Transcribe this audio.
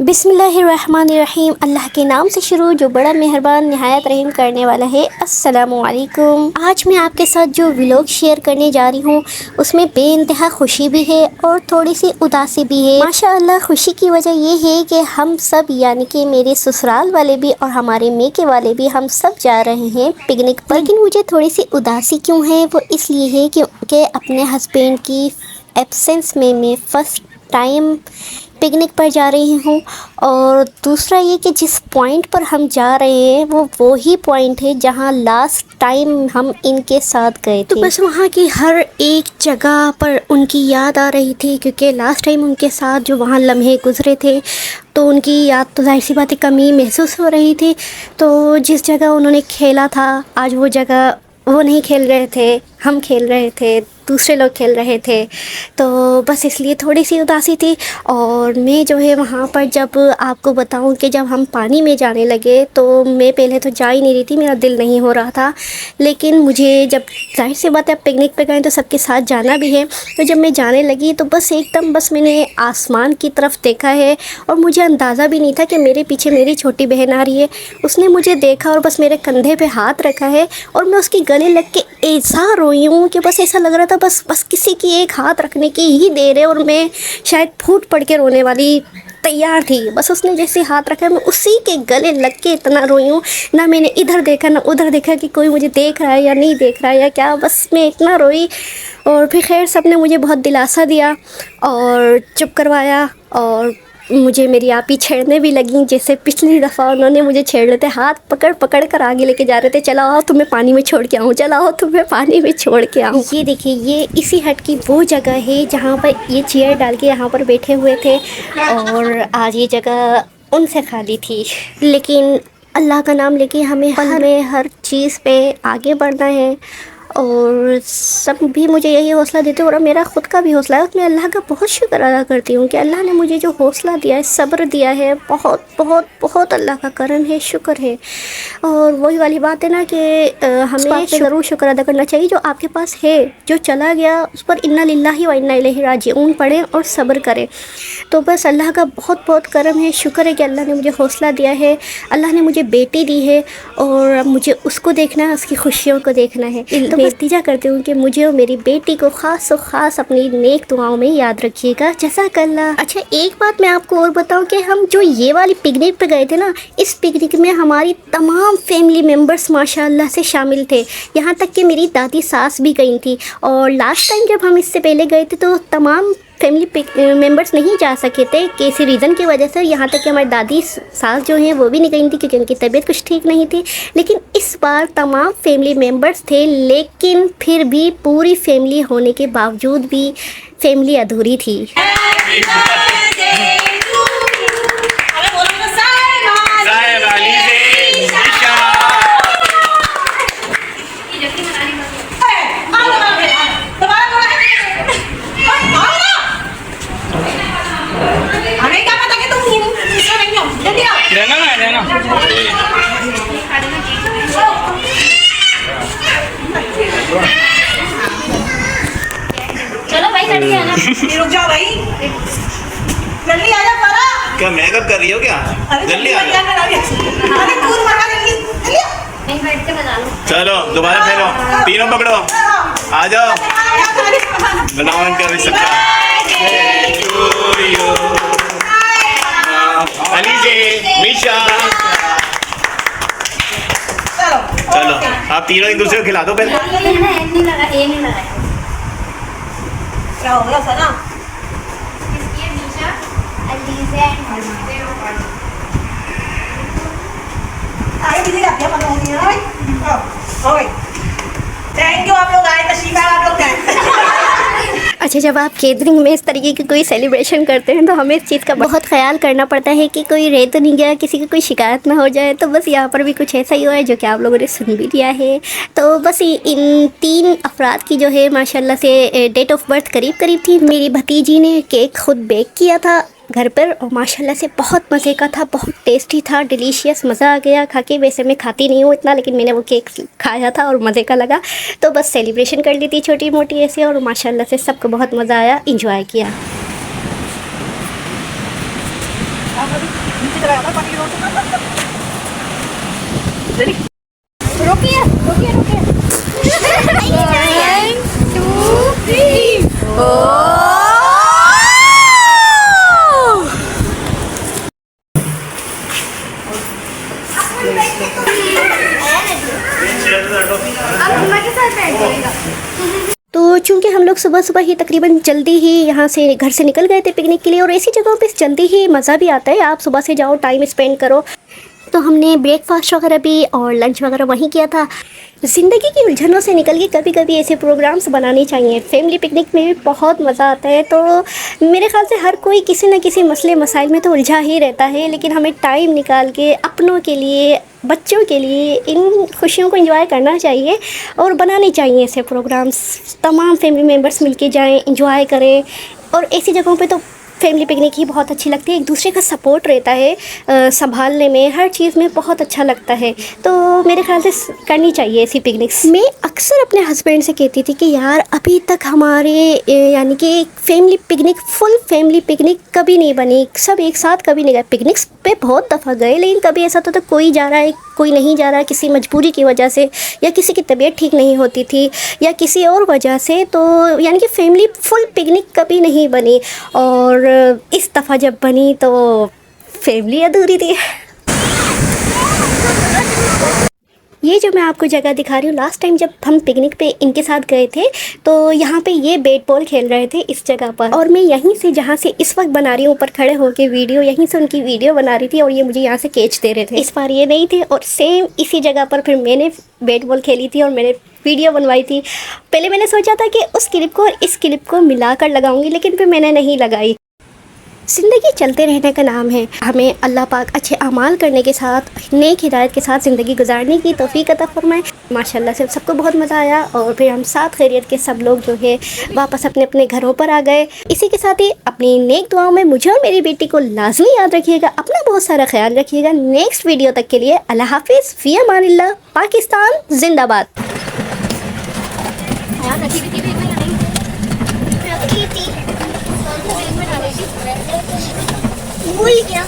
बिस्मिल्लाहिर्रहमानिर्रहीम। अल्लाह के नाम से शुरू जो बड़ा मेहरबान निहायत रहीम करने वाला है। अस्सलामुअलैकुम। आज मैं आपके साथ जो व्लॉग शेयर करने जा रही हूँ उसमें बेइंतहा खुशी भी है और थोड़ी सी उदासी भी है। माशाअल्लाह खुशी की वजह ये है कि हम सब यानी कि मेरे ससुराल वाले भी और हमारे मेके वाले भी हम सब जा रहे हैं पिकनिक पर। लेकिन मुझे थोड़ी सी उदासी क्यों है वो इसलिए है क्योंकि अपने हस्बैंड की एब्सेंस में मैं फ़र्स्ट टाइम पिकनिक पर जा रही हूँ। और दूसरा ये कि जिस पॉइंट पर हम जा रहे हैं वो ही पॉइंट है जहाँ लास्ट टाइम हम इनके साथ गए थे। तो बस वहाँ की हर एक जगह पर उनकी याद आ रही थी क्योंकि लास्ट टाइम उनके साथ जो वहाँ लम्हे गुजरे थे तो उनकी याद तो जाहिर सी बात है कमी महसूस हो रही थी। तो जिस जगह उन्होंने खेला था आज वो जगह वो नहीं खेल रहे थे, हम खेल रहे थे, दूसरे लोग खेल रहे थे। तो बस इसलिए थोड़ी सी उदासी थी। और मैं जो है वहाँ पर जब आपको बताऊँ कि जब हम पानी में जाने लगे तो मैं पहले तो जा ही नहीं रही थी, मेरा दिल नहीं हो रहा था। लेकिन मुझे जब जाहिर सी बात है पिकनिक पे गए तो सबके साथ जाना भी है। तो जब मैं जाने लगी तो बस एकदम बस मैंने आसमान की तरफ देखा है और मुझे अंदाज़ा भी नहीं था कि मेरे पीछे मेरी छोटी बहन आ रही है। उसने मुझे देखा और बस मेरे कंधे पे हाथ रखा है और मैं उसके गले लग के ऐसा रोई हूँ कि बस ऐसा लग रहा था बस किसी की एक हाथ रखने की ही देर है और मैं शायद फूट पड़ के रोने वाली तैयार थी। बस उसने जैसे हाथ रखा मैं उसी के गले लग के इतना रोई हूँ। ना मैंने इधर देखा ना उधर देखा कि कोई मुझे देख रहा है या नहीं देख रहा है या क्या, बस मैं इतना रोई। और फिर खैर सब ने मुझे बहुत दिलासा दिया और चुप करवाया और मुझे मेरी आपी छेड़ने भी लगी जैसे पिछली दफ़ा उन्होंने मुझे छेड़ रहे थे। हाथ पकड़ पकड़ कर आगे लेके जा रहे थे, चला आओ तुम्हें पानी में छोड़ के आऊँ, चला आओ तुम्हें पानी में छोड़ के आऊँ। ये देखिए ये इसी हट की वो जगह है जहाँ पर ये चेयर डाल के यहाँ पर बैठे हुए थे और आज ये जगह उनसे खाली थी। लेकिन अल्लाह का नाम लेके हमें हर चीज़ पे आगे बढ़ना है और सब भी मुझे यही हौसला देते हैं और मेरा ख़ुद का भी हौसला है। मैं अल्लाह का बहुत शुक्र अदा करती हूँ कि अल्लाह ने मुझे जो हौसला दिया है, सब्र दिया है, बहुत बहुत बहुत अल्लाह का करम है, शुक्र है। और वही वाली बात है ना कि हमें ज़रूर शुक्र अदा करना चाहिए जो आपके पास है। जो चला गया उस पर इन्ना लिल्लाहि व इन्ना इलैहि राजिऊन पढ़ें और सब्र करें। तो बस अल्लाह का बहुत बहुत करम है, शुक्र है कि अल्लाह ने मुझे हौसला दिया है। अल्लाह ने मुझे बेटी दी है और अब मुझे उसको देखना है, उसकी खुशियों को देखना है। तो नतीजा करती हूँ कि मुझे और मेरी बेटी को ख़ास और ख़ास अपनी नेक दुआओं में याद रखिएगा। जज़ाकल्लाह। अच्छा एक बात मैं आपको और बताऊँ कि हम जो ये वाली पिकनिक पे गए थे ना, इस पिकनिक में हमारी तमाम फैमिली मेम्बर्स माशाअल्लाह से शामिल थे। यहाँ तक कि मेरी दादी सास भी गई थी। और लास्ट टाइम जब हम इससे पहले गए थे तो तमाम फैमिली मेम्बर्स नहीं जा सके थे किसी रीज़न की वजह से। यहाँ तक कि हमारी दादी सास जो हैं वो भी नहीं गई थी क्योंकि उनकी तबीयत कुछ ठीक नहीं थी। लेकिन इस बार तमाम फैमिली मेम्बर्स थे, लेकिन फिर भी पूरी फैमिली होने के बावजूद भी फैमिली अधूरी थी। चलो भाई कर दिया ना। रुक जाओ भाई, जल्दी आ जा। क्या मेकअप कर रही हो क्या? जल्दी आ जाओ। अरे दूर मारा जल्दी। नहीं बैठ के बजा लो। चलो दोबारा फेरो, तीनों पकड़ो, आ जाओ। बनाओ इनका रिश्ता। अली जी, मिशा, चलो आप तीनों एक दूसरे को खिला दो पहले। नहीं लगा, ये नहीं लगा। क्या हो गया सना? ये मिशा, अलीज़ा आगे बिजी जाती है पता नहीं है भाई। ओए थैंक यू, आप लोग आए, तशरीफ आए आप लोग गए। अच्छा जब आप गैदरिंग में इस तरीके की कोई सेलिब्रेशन करते हैं तो हमें इस चीज़ का बहुत ख्याल करना पड़ता है कि कोई रह तो नहीं गया, किसी की कोई शिकायत ना हो जाए। तो बस यहाँ पर भी कुछ ऐसा ही हुआ है जो कि आप लोगों ने सुन भी लिया है। तो बस इन 3 अफराद की जो है माशाल्लाह से डेट ऑफ बर्थ करीब करीब थी। मेरी भतीजी ने केक खुद बेक किया था घर पर और माशाल्लाह से बहुत मज़े का था, बहुत टेस्टी था, डिलीशियस, मज़ा आ गया खा के। वैसे मैं खाती नहीं हूँ इतना, लेकिन मैंने वो केक खाया था और मज़े का लगा। तो बस सेलिब्रेशन कर ली थी छोटी मोटी ऐसे और माशाल्लाह से सबको बहुत मज़ा आया, इंजॉय किया। चला ना पानी रोक जल्दी रुकिए रुकिए रुकिए 1 2 3 अब मम्मा के साथ बैठ जाएगा। तो चूंकि हम लोग सुबह सुबह ही तकरीबन जल्दी ही यहाँ से घर से निकल गए थे पिकनिक के लिए, और ऐसी जगहों पे जल्दी ही मज़ा भी आता है, आप सुबह से जाओ टाइम स्पेंड करो। तो हमने ब्रेकफास्ट वगैरह भी और लंच वगैरह वहीं किया था। ज़िंदगी की उलझनों से निकल के कभी कभी ऐसे प्रोग्राम्स बनाने चाहिए। फैमिली पिकनिक में भी बहुत मज़ा आता है। तो मेरे ख्याल से हर कोई किसी न किसी मसले मसाइल में तो उलझा ही रहता है, लेकिन हमें टाइम निकाल के अपनों के लिए, बच्चों के लिए इन खुशियों को एंजॉय करना चाहिए और बनाने चाहिए ऐसे प्रोग्राम्स। तमाम फैमिली मेम्बर्स मिलके जाएं, एंजॉय करें। और ऐसी जगहों पे तो फैमिली पिकनिक ही बहुत अच्छी लगती है, एक दूसरे का सपोर्ट रहता है, संभालने में हर चीज़ में बहुत अच्छा लगता है। तो मेरे ख्याल से करनी चाहिए ऐसी पिकनिक्स। मैं अक्सर अपने हस्बैंड से कहती थी कि यार अभी तक हमारे यानी कि family picnic, full family picnic कभी नहीं बनी, सब एक साथ कभी नहीं गए। पिकनिक्स पे बहुत दफ़ा गए, लेकिन कभी ऐसा तो कोई जा रहा है कोई नहीं जा रहा, किसी मजबूरी की वजह से, या किसी की तबीयत ठीक नहीं होती थी, या किसी और वजह से। तो यानी कि फैमिली फुल पिकनिक कभी नहीं बनी, और इस दफ़ा जब बनी तो फैमिली अधूरी थी। ये जो मैं आपको जगह दिखा रही हूँ, लास्ट टाइम जब हम पिकनिक पे इनके साथ गए थे तो यहाँ पे ये बैट बॉल खेल रहे थे इस जगह पर, और मैं यहीं से, जहाँ से इस वक्त बना रही हूँ ऊपर खड़े होके वीडियो, यहीं से उनकी वीडियो बना रही थी और ये मुझे यहाँ से कैच दे रहे थे। इस बार ये नहीं थे, और सेम इसी जगह पर फिर मैंने बैट बॉल खेली थी और मैंने वीडियो बनवाई थी। पहले मैंने सोचा था कि उस क्लिप को और इस क्लिप को मिलाकर लगाऊंगी, लेकिन फिर मैंने नहीं लगाई। ज़िंदगी चलते रहने का नाम है, हमें अल्लाह पाक अच्छे अमाल करने के साथ, नेक हिदायत के साथ ज़िंदगी गुजारने की तौफीक अता फरमाए। माशाल्लाह से सबको बहुत मज़ा आया, और फिर हम साथ खैरियत के सब लोग जो है वापस अपने अपने घरों पर आ गए। इसी के साथ ही अपनी नेक दुआओं में मुझे और मेरी बेटी को लाजमी याद रखिएगा, अपना बहुत सारा ख्याल रखिएगा। नेक्स्ट वीडियो तक के लिए अल्लाह हाफिज़, फ़ी अमानिल्लाह, पाकिस्तान जिंदाबाद। भूल गया।